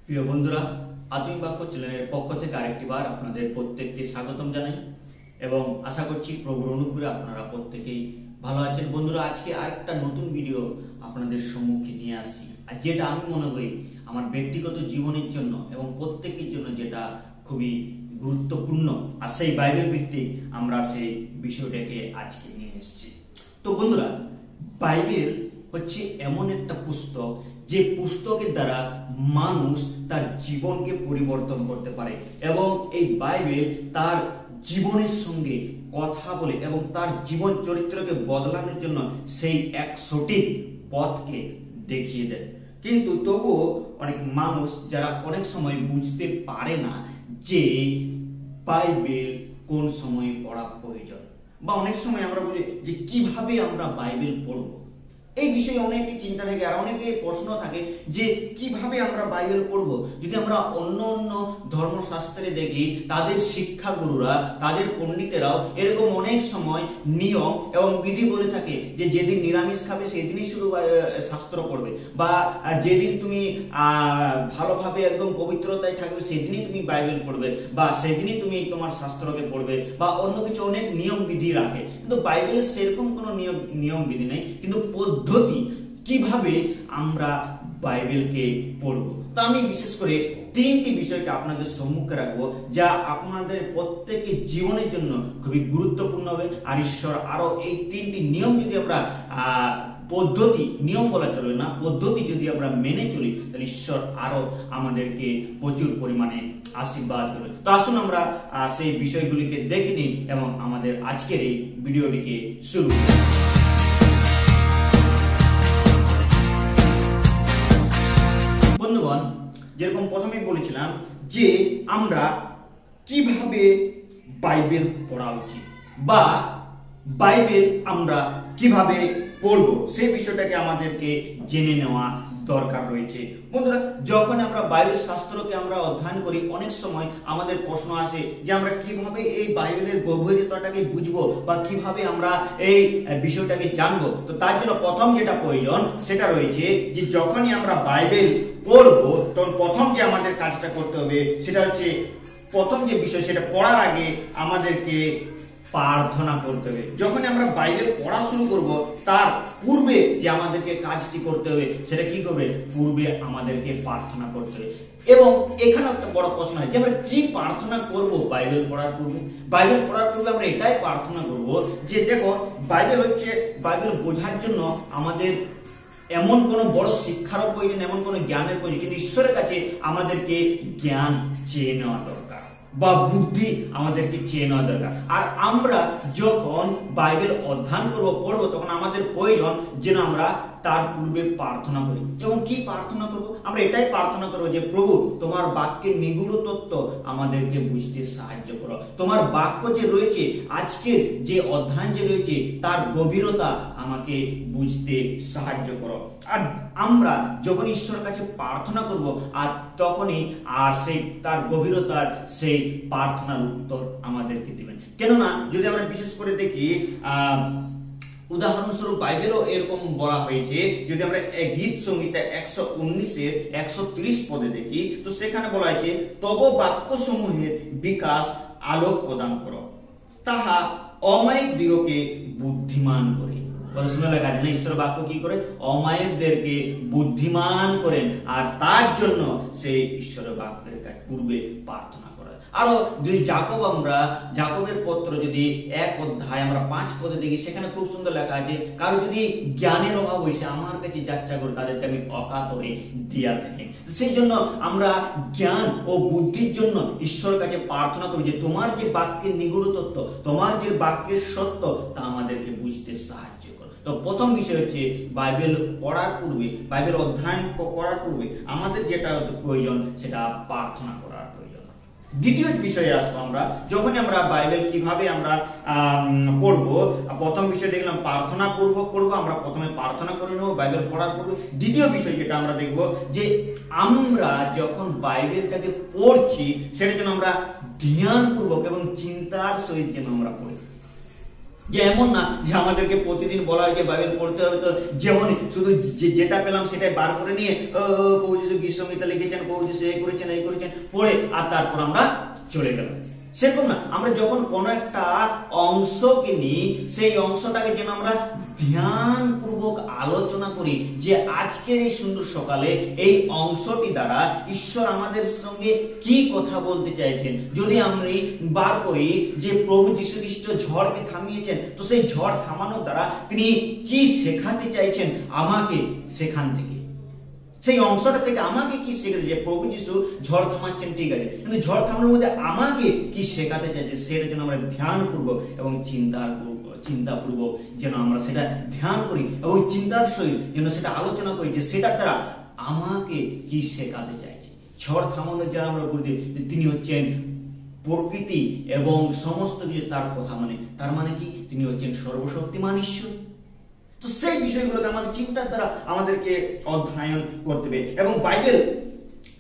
প্রিয় বন্ধুরা, আধুনিক বাক্য চ্যানেলের পক্ষ থেকে আরেকটিবার আপনাদের প্রত্যেককে স্বাগতম জানাই এবং আশা করছি প্রভুর অনুগ্রহে আপনারা প্রত্যেকেই ভালো আছেন। বন্ধুরা, আজকে আরেকটা নতুন ভিডিও আপনাদের সম্মুখে নিয়ে আসছি, আর যেটা আমি মনে করি আমার ব্যক্তিগত জীবনের জন্য এবং প্রত্যেকের জন্য যেটা খুবই গুরুত্বপূর্ণ, আর সেই বাইবেল ভিত্তিক আমরা সেই বিষয়টাকে আজকে নিয়ে এসেছি। তো বন্ধুরা, বাইবেল হচ্ছে এমন একটা পুস্তক যে পুস্তকের দ্বারা মানুষ তার জীবনকে পরিবর্তন করতে পারে এবং এই বাইবেল তার জীবনের সঙ্গে কথা বলে এবং তার জীবন চরিত্রকে বদলানোর জন্য সেই এক সঠিক পথকে দেখিয়ে দেয়। কিন্তু তবুও অনেক মানুষ যারা অনেক সময় বুঝতে পারে না যে বাইবেল কোন সময় পড়া প্রয়োজন, বা অনেক সময় আমরা বুঝি যে কিভাবে আমরা বাইবেল পড়ব, এই বিষয়ে অনেকে চিন্তা থাকে আর অনেকে প্রশ্ন থাকে যে কিভাবে আমরা বাইবেল পড়ব। যদি আমরা অন্য অন্য ধর্মশাস্ত্রে দেখি, তাদের শিক্ষাগুরুরা, তাদের পণ্ডিতেরাও এরকম অনেক সময় নিয়ম এবং বিধি বলে থাকে যে যেদিন নিরামিষ খাবে সেদিনই শুধু শাস্ত্র পড়বে, বা যেদিন তুমি ভালোভাবে একদম পবিত্রতায় থাকবে সেদিনই তুমি বাইবেল পড়বে, বা সেদিনই তুমি তোমার শাস্ত্রকে পড়বে, বা অন্য কিছু অনেক নিয়ম বিধি রাখে। কিন্তু বাইবেলের সেরকম কোনো নিয়ম বিধি নেই, কিন্তু পদ্ধতি কিভাবে আমরা বাইবেলকে পড়বো। তো আমি বিশেষ করে তিনটি বিষয়কে আপনাদের সম্মুখে রাখবো, যা আপনাদের প্রত্যেকের জীবনের জন্য খুবই গুরুত্বপূর্ণ হবে। আর ঈশ্বর আরো এই তিনটি নিয়ম যদি আমরা পদ্ধতি, নিয়ম বলা চলবে না, পদ্ধতি যদি আমরা মেনে চলি, তাহলে ঈশ্বর আরো আমাদেরকে প্রচুর পরিমাণে আশীর্বাদ করবে। তো আসুন আমরা সেই বিষয়গুলিকে দেখে নিই এবং আমাদের আজকের এই ভিডিওটিকে শুরু করি। বন্ধুগণ, যেরকম প্রথমেই বলেছিলাম যে আমরা কিভাবে বাইবেল পড়া উচিত বা বাইবেল আমরা কিভাবে পড়বো, সেই বিষয়টাকে আমাদেরকে জেনে নেওয়া দরকার রয়েছে। বন্ধুরা, যখন আমরা বাইবেল শাস্ত্রকে আমরা অধ্যয়ন করি, অনেক সময় আমাদের প্রশ্ন আসে যে আমরা কিভাবে এই বাইবেলের গভীরতাটাকে বুঝবো বা কিভাবে আমরা এই বিষয়টাকে জানবো। তো তার জন্য প্রথম যেটা প্রয়োজন সেটা রয়েছে যে যখনই আমরা বাইবেল পড়বো, তখন প্রথম যে আমাদের কাজটা করতে হবে সেটা হচ্ছে, প্রথম যে বিষয় সেটা পড়ার আগে আমাদেরকে প্রার্থনা করতে হবে। যখন আমরা বাইবেল পড়া শুরু করব, তার পূর্বে যে আমাদেরকে কাজটি করতে হবে সেটা কি করবে, পূর্বে আমাদেরকে প্রার্থনা করতে হবে। এবং এখানে একটা বড় প্রশ্ন হয় যে আমরা কি প্রার্থনা করব বাইবেল পড়ার পূর্বে। বাইবেল পড়ার পূর্বে আমরা এটাই প্রার্থনা করব যে দেখো, বাইবেল হচ্ছে, বাইবেল বোঝার জন্য আমাদের এমন কোনো বড় শিক্ষারও প্রয়োজন, এমন কোনো জ্ঞানের প্রয়োজন, কিন্তু ঈশ্বরের কাছে আমাদেরকে জ্ঞান চেয়ে নেওয়া দরকার বা বুদ্ধি আমাদেরকে চেয়ে নেওয়া দরকার। আর আমরা যখন বাইবেল অধ্যয়ন করবো, পড়বো, তখন আমাদের প্রয়োজন যেন আমরা তার পূর্বে প্রার্থনা করি। এবং কি প্রার্থনা করবো? আমরা এটাই প্রার্থনা করবো যে প্রভু, তোমার বাক্যের নিগূঢ় তত্ত্ব আমাদেরকে বুঝতে সাহায্য করো। তোমার বাক্য যে রয়েছে, আজকের যে অধ্যয়ন যে রয়েছে, তার গভীরতা আমাকে বুঝতে সাহায্য করো। আর আমরা যখন ঈশ্বরের কাছে প্রার্থনা করব, আর তখনই আর সেই তার গভীরতার সেই প্রার্থনার উত্তর আমাদেরকে দিবেন। কেননা যদি আমরা বিশেষ করে দেখি, উদাহরণস্বরূপ বাইবেলও এরকম বলা হয়েছে। যদি আমরা গীত সংহিতা 119-এর 130 পদে দেখি, তো সেখানে বলা হয়েছে, তব বাক্য সমূহের বিকাশ আলোক প্রদান করো, তাহা অমায়িক দিগকে বুদ্ধিমান করে। লেখা আছে না, ঈশ্বর বাক্য কি করে, অমায়িকদেরকে বুদ্ধিমান করেন, আর তার জন্য সেই ঈশ্বরের বাক্যের পূর্বে প্রার্থনা করা। আরো যদি জাকবের পত্র যদি 1 অধ্যায় আমরা 5 পদে দেখি, সেখানে খুব সুন্দর লেখা আছে, কারো যদি জ্ঞানের অভাব হয়েছে, আমার কাছে যাচ্ছা করে তাদেরকে আমি অকাতরে দিয়া থাকি। সেই জন্য আমরা জ্ঞান ও বুদ্ধির জন্য ঈশ্বরের কাছে প্রার্থনা করি যে তোমার যে বাক্যের নিগূঢ় তত্ত্ব, তোমার যে বাক্যের সত্য, তা আমাদেরকে বুঝতে সাহায্য করো। তো প্রথম বিষয় হচ্ছে বাইবেল পড়ার পূর্বে, বাইবেল অধ্যয়ন করার পূর্বে আমাদের যেটা প্রয়োজন সেটা প্রার্থনা করার প্রয়োজন। দ্বিতীয় বিষয়ে আসবো আমরা, যখন আমরা বাইবেল কিভাবে আমরা পড়বো। প্রথম বিষয় দেখলাম প্রার্থনা করবো, আমরা প্রথমে প্রার্থনা করে নেবো বাইবেল পড়ার পূর্বে। দ্বিতীয় বিষয় যেটা আমরা দেখবো, যে আমরা যখন বাইবেলটাকে পড়ছি সেটা যেন আমরা ধ্যানপূর্বক এবং চিন্তার সহিত যেন আমরা পড়ি। যে এমন না যে আমাদেরকে প্রতিদিন বলা হয় যে বাইবেল পড়তে হবে, তো যেমন শুধু যেটা পেলাম সেটাই বার করে নিয়ে প্রভু যিশু গীতসংহিতা লিখেছেন, প্রভু যিশু এই করেছেন পড়ে আর তারপর আমরা চলে গেলাম। সেরকম না, আমরা যখন কোনো একটা অংশকে নিই সেই অংশটাকে যেন আমরা ধ্যান পূর্বক আলোচনা করি যে আজকের এই সুন্দর সকালে এই অংশটি দ্বারা ঈশ্বর আমাদের সঙ্গে কি কথা বলতে চাইছেন। যদি আমরা বার করি যে প্রভু যীশু খ্রিস্ট ঝড়কে থামিয়েছেন, তো সেই ঝড় থামানোর দ্বারা তিনি কি শেখাতে চাইছেন আমাকে, সেখান থেকে সেই অংশটা থেকে আমাকে কি শেখাতে, যে প্রভু যীশু ঝড় থামাচ্ছেন ঠিক আছে, কিন্তু ঝড় থামানোর মধ্যে আমাকে কি শেখাতে চাইছে সেটা যেন আমরা ধ্যান পূর্বক এবং চিন্তাপূর্বক যেন আমরা সেটা ধ্যান করি এবং চিন্তার সহিত যেন সেটা আলোচনা করি যে সেটার দ্বারা আমাকে কি শেখাতে চাইছে। ঝড় থামানোর যারা আমরা বুঝি যে তিনি হচ্ছেন প্রকৃতি এবং সমস্ত কিছু তার কথা মানে, তার মানে কি তিনি হচ্ছেন সর্বশক্তিমান ঈশ্বর। তো সেই বিষয়গুলোকে আমাদের চিন্তার দ্বারা আমাদেরকে অধ্যয়ন করতে হবে এবং বাইবেল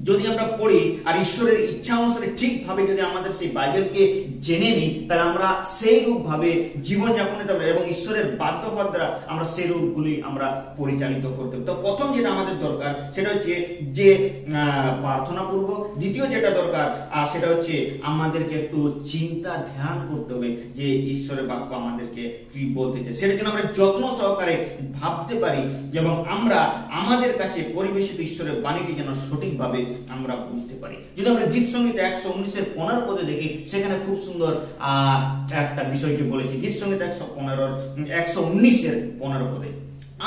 যদি আমরা পড়ি আর ঈশ্বরের ইচ্ছা অনুসারে ঠিকভাবে যদি আমাদের সেই বাইবেলকে জেনে নিই, তাহলে আমরা সেই রূপভাবে জীবনযাপন করতে পারবো এবং ঈশ্বরের বাধ্য হওয়ার দ্বারা আমরা সেই রূপগুলি আমরা পরিচালিত করতে পারবো। তো প্রথম যেটা আমাদের দরকার সেটা হচ্ছে যে প্রার্থনা পূর্বক, দ্বিতীয় যেটা দরকার সেটা হচ্ছে আমাদেরকে একটু চিন্তা ধ্যান করতে হবে যে ঈশ্বরের বাক্য আমাদেরকে কি বলতে চায়, সেটা যেন আমরা যত্ন সহকারে ভাবতে পারি এবং আমরা আমাদের কাছে পরিবেশিত ঈশ্বরের বাণীটি যেন সঠিকভাবে আমরা বুঝতে পারি। যদি আমরা গীতসংহিতা 119 15 পদে দেখি, সেখানে খুব সুন্দর একটা বিষয়কে বলেছে। গীতসংহিতা 119 15 পদে,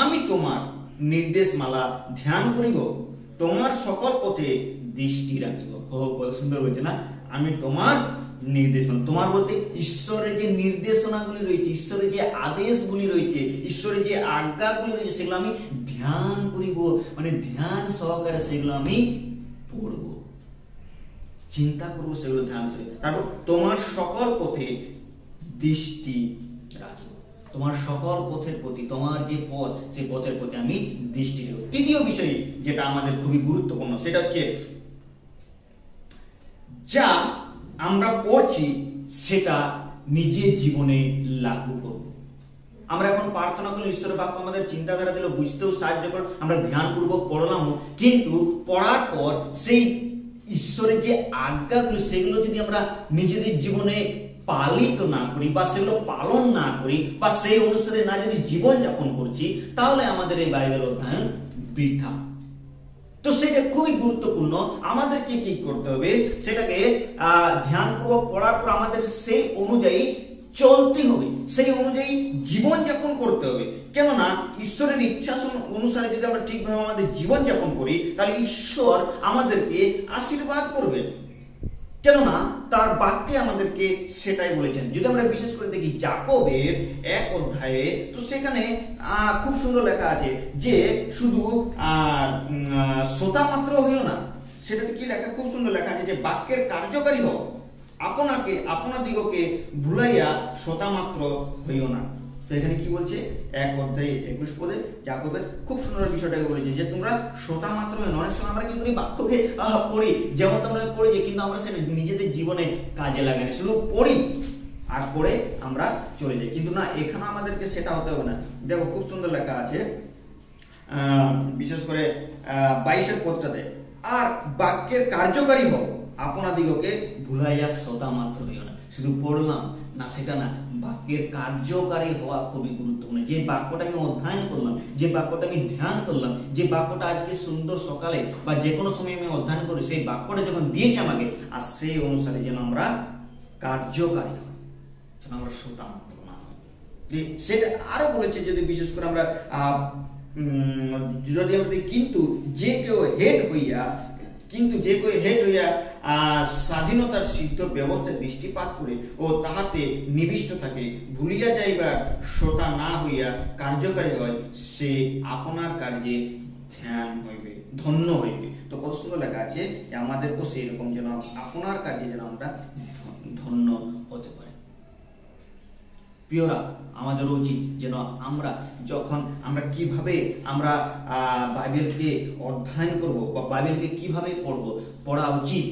আমি তোমার নির্দেশমালা ধ্যান করিব, তোমার সকল পথে দৃষ্টি রাখিব। কত সুন্দর বলছে না, আমি তোমার নির্দেশনা, তোমার বলতে ঈশ্বরের যে নির্দেশনাগুলি রয়েছে, ঈশ্বরের যে আদেশগুলি রয়েছে, ঈশ্বরের যে আজ্ঞাগুলি রয়েছে, সেগুলো আমি ধ্যান করিব, মানে ধ্যান সহকারে সেগুলো আমি পড়ব, চিন্তা করবো, সেগুলো ধ্যান করে। তারপর তোমার সকল পথে দৃষ্টি রাখিব, তোমার সকল পথের প্রতি, তোমার যে পথ সেই পথের প্রতি আমি দৃষ্টি রাখব। তৃতীয় বিষয় যেটা আমাদের খুবই গুরুত্বপূর্ণ সেটা হচ্ছে যা আমরা পড়ছি সেটা নিজের জীবনে লাগু করব। আমরা এখন প্রার্থনা করলে ঈশ্বরের বাক্য আমাদের চিন্তাধারা দিল, বুঝতেও সাহায্য করে, আমরা ধ্যানপূর্বক পড়লামও, কিন্তু পড়ার পর সেই ঈশ্বরের যে আজ্ঞাগুলো সেগুলো যদি আমরা নিজেদের জীবনে পালিত না করি বা সেগুলো পালন না করি বা সেই অনুসারে না যদি জীবন যাপন করছি, তাহলে আমাদের এই বাইবেল অধ্যয়ন বৃথা। তো সেটা খুবই গুরুত্বপূর্ণ। আমাদেরকে কি করতে হবে, সেটাকে ধ্যানপূর্বক পড়ার পর আমাদের সেই অনুযায়ী চলতে হবে, সেই অনুযায়ী জীবন যাপন করতে হবে। কেননা ঈশ্বরের ইচ্ছা অনুসারে যদি আমরা ঠিকভাবে আমাদের জীবন যাপন করি, তাহলে ঈশ্বর আমাদেরকে আশীর্বাদ করবে, কেননা তার বাক্যে আমাদেরকে সেটাই বলেছেন। যদি আমরা বিশেষ করে দেখি যাকবের 1 অধ্যায়ে, তো সেখানে খুব সুন্দর লেখা আছে যে শুধু শ্রোতা মাত্র হইও না, সেটাতে কি লেখা, খুব সুন্দর লেখা আছে যে বাক্যের কার্যকারী হও, আপনাদিগকে ভুলাইয়া শ্রোতা মাত্র হইও না। তো এখানে কি বলছে, 1 অধ্যায় 21 পদে যাকবের খুব সুন্দর বিষয়টাকে বলেছে যে তোমরা শ্রোতা মাত্র হইও না। অনেক সময় আমরা কি করি, বাক্যকে পড়ি যেমন তোমরা পড়েছি, কিন্তু আমরা সেটা নিজেদের জীবনে কাজে লাগাই না, শুধু পড়ি আর পড়ে আমরা চলে যাই। কিন্তু না, এখানে আমাদেরকে সেটা হতে হবে না। দেখো খুব সুন্দর লেখা আছে বিশেষ করে 22 পদটাতে, আর বাক্যের কার্যকারী হও, আপনাদিগকে ভুলাইয়া শ্রোতা মাত্র হইও না। শুধু পড়লাম না সেটা না, বাক্যের কার্যকারী হওয়া খুবই গুরুত্বপূর্ণ। যে বাক্যটা আমি অধ্যয়ন করলাম, যে বাক্যটা আমি ধ্যান করলাম, যে বাক্যটা আজকে সুন্দর সকালে বা যে কোনো সময় আমি অধ্যয়ন করি, সেই বাক্যটা যখন দিয়েছে আমাকে, আর সেই অনুসারে যেন আমরা কার্যকারী হই, যেন আমরা শ্রোতা মাত্র না হই। সেটা আরো বলেছে, যদি বিশেষ করে আমরা যদি আমরা কিন্তু যে কেউ হেড হইয়া স্বাধীনতার সিদ্ধ ব্যবস্থায় দৃষ্টিপাত করে ও তাহাতে নিবিষ্ট থাকে, ভুলিয়া যাইবার শ্রোতা না হইয়া কার্যকারী হয়, সে আপনার কার্যে ধ্যান হইবে, ধন্য হইবে। তো কত সুন্দর লেখা আছে যে আমাদেরকেও সেই রকম যেন আপনার কার্যে যেন আমরা ধন্য হতে পারি। প্রিয়রা, আমাদের উচিত যেন আমরা যখন আমরা কিভাবে আমরা বাইবেলকে অধ্যয়ন করব বা বাইবেলকে কিভাবে পড়া উচিত,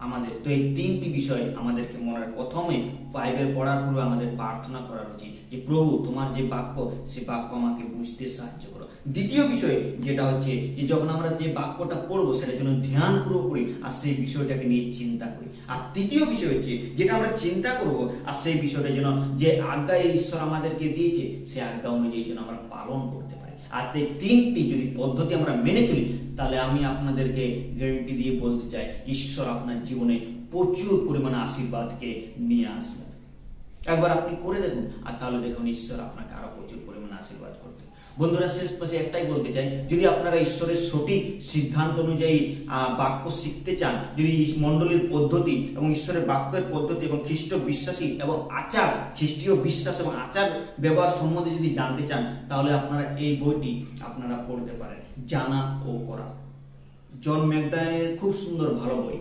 আমাদের। তো এই তিনটি বিষয় আমাদেরকে মনে প্রথমে বাইবেল পড়ার পূর্বে আমাদের প্রার্থনা করা উচিত যে প্রভু তোমার যে বাক্য সে বাক্য আমাকে বুঝতে সাহায্য করো। দ্বিতীয় বিষয় যেটা হচ্ছে যে যখন আমরা যে বাক্যটা পড়বো সেটার জন্য ধ্যান পূর্বক করি আর সেই বিষয়টাকে নিয়ে চিন্তা করি। আর তৃতীয় বিষয় হচ্ছে যেটা আমরা চিন্তা করবো আর সেই বিষয়টা যেন যে আজ্ঞা ঈশ্বর আমাদেরকে দিয়েছে সেই আজ্ঞা অনুযায়ী যেন আমরা পালন করতে পারি। আর এই তিনটি যদি পদ্ধতি আমরা মেনে চলি তাহলে আমি আপনাদেরকে গ্যারান্টি দিয়ে বলতে চাই ঈশ্বর আপনার জীবনে প্রচুর পরিমাণে আশীর্বাদকে নিয়ে আসবে। একবার আপনি করে দেখুন আর তাহলে দেখুন ঈশ্বর আপনাকে আরো প্রচুর পরিমাণে আশীর্বাদ করতে। বন্ধুরা শেষ পাশে একটাই বলতে চাই, যদি আপনারা ঈশ্বরের সঠিক সিদ্ধান্ত অনুযায়ী বাক্য শিখতে চান, যদি মণ্ডলীর পদ্ধতি এবং ঈশ্বরের বাক্যের পদ্ধতি এবং খ্রিস্ট বিশ্বাসী এবং আচার খ্রিস্টীয় বিশ্বাস এবং আচার ব্যবহার সম্বন্ধে যদি জানতে চান তাহলে আপনারা এই বইটি আপনারা পড়তে পারেন, জানা ও করা। জন ম্যাকডানের খুব সুন্দর ভালো বই,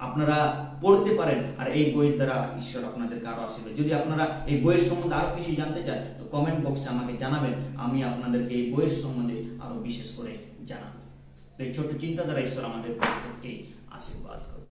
আপনারা পড়তে পারেন। আর এই বইয়ের দ্বারা ঈশ্বর আপনাদেরকে আরো আশীর্বাদ। যদি আপনারা এই বইয়ের সম্বন্ধে আরো কিছু জানতে চান তো কমেন্ট বক্সে আমাকে জানাবেন, আমি আপনাদেরকে এই বইয়ের সম্বন্ধে আরো বিশেষ করে জানাবো। এই ছোট চিন্তা দ্বারা ঈশ্বর আমাদের প্রত্যেককে আশীর্বাদ করুন।